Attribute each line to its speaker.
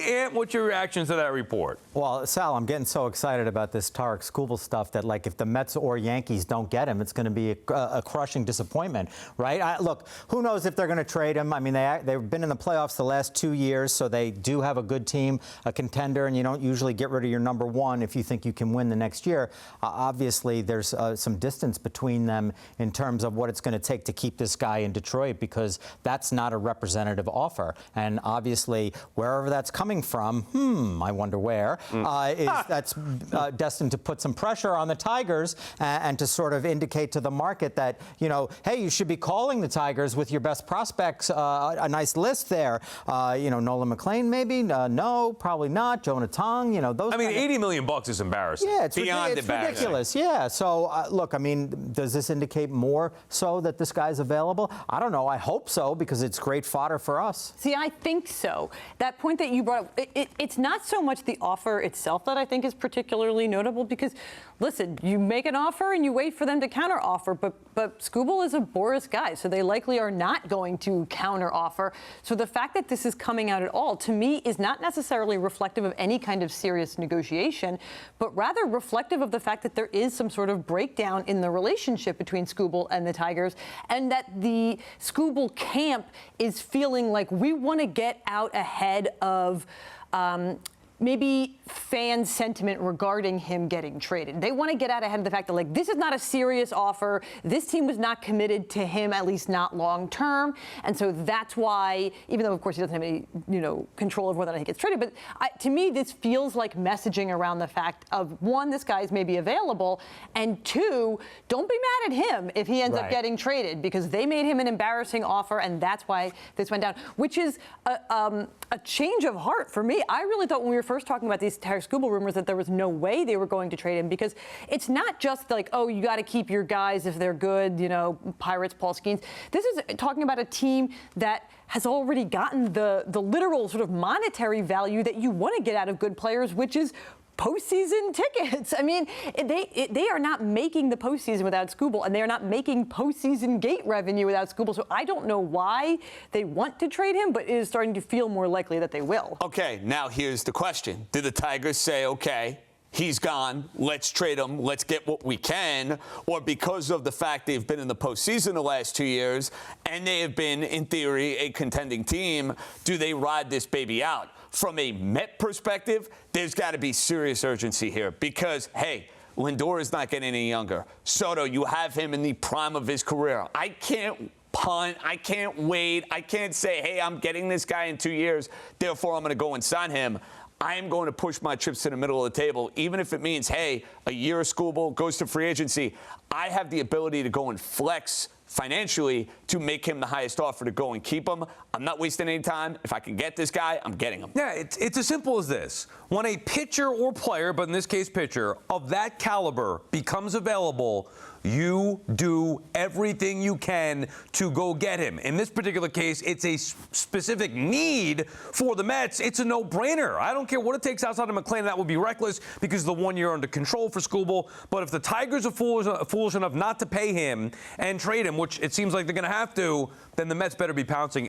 Speaker 1: And what's your reaction to that report?
Speaker 2: Well, Sal, I'm getting so excited about this Tarik Skubal stuff that, like, if the Mets or Yankees don't get him, it's going to be a crushing disappointment, right? Look, who knows if they're going to trade him? I mean, they've been in the playoffs the last 2 years, so they do have a good team, a contender, and you don't usually get rid of your number one if you think you can win the next year. Obviously, there's some distance between them in terms of what it's going to take to keep this guy in Detroit, because that's not a representative offer. And obviously, wherever that's coming from, I wonder where, that's destined to put some pressure on the Tigers and to sort of indicate to the market that, you know, hey, you should be calling the Tigers with your best prospects, a nice list there. You know, Nolan McClain maybe? No, probably not. Jonah Tong, you know, those.
Speaker 1: I mean, $80 million is embarrassing.
Speaker 2: Yeah, it's
Speaker 1: beyond embarrassing.
Speaker 2: Ridiculous. Yeah. So, look, I mean, does this indicate more so that this guy's available? I don't know. I hope so, because it's great fodder for us.
Speaker 3: See, I think so. That point that you brought up, it's not so much the offer itself that I think is particularly notable, because, listen, you make an offer and you wait for them to counter offer, but Skubal is a Boris guy, so they likely are not going to counter offer. So the fact that this is coming out at all, to me, is not necessarily reflective of any kind of serious negotiation, but rather reflective of the fact that there is some sort of breakdown in the relationship between Skubal and the Tigers, and that the Skubal camp is feeling like we want to get out ahead of maybe fan sentiment regarding him getting traded. They want to get out ahead of the fact that, like, this is not a serious offer. This team was not committed to him, at least not long term. And so that's why, even though, of course, he doesn't have any, you know, control over whether he gets traded, but to me, this feels like messaging around the fact of, one, this guy is maybe available, and two, don't be mad at him if he ends up getting traded, because they made him an embarrassing offer, and that's why this went down, which is a change of heart for me. I really thought when we were first talking about these Tarik Skubal rumors that there was no way they were going to trade him, because it's not just like, oh, you got to keep your guys if they're good, you know, Pirates, Paul Skeens. This is talking about a team that has already gotten the literal sort of monetary value that you want to get out of good players, which is postseason tickets. I mean, they are not making the postseason without Skubal, and they are not making postseason gate revenue without Skubal. So I don't know why they want to trade him, but it is starting to feel more likely that they will.
Speaker 4: Okay, now here's the question. Did the Tigers say, okay, he's gone, let's trade him, let's get what we can? Or because of the fact they've been in the postseason the last 2 years and they have been, in theory, a contending team, do they ride this baby out? From a Met perspective, there's got to be serious urgency here because, hey, Lindor is not getting any younger. Soto, you have him in the prime of his career. I can't punt. I can't wait. I can't say, hey, I'm getting this guy in 2 years, therefore I'm going to go and sign him. I am going to push my chips to the middle of the table, even if it means, hey, a year of Skubal goes to free agency. I have the ability to go and flex financially to make him the highest offer to go and keep him. I'm not wasting any time. If I can get this guy, I'm getting him.
Speaker 1: Yeah, it's as simple as this. When a pitcher or player, but in this case pitcher, of that caliber becomes available, you do everything you can to go get him. In this particular case, it's a specific need for the Mets. It's a no-brainer. I don't care what it takes outside of McClain. That would be reckless because the 1 year under control for Skubal. But if the Tigers are foolish enough not to pay him and trade him, which it seems like they're going to have to, then the Mets better be pouncing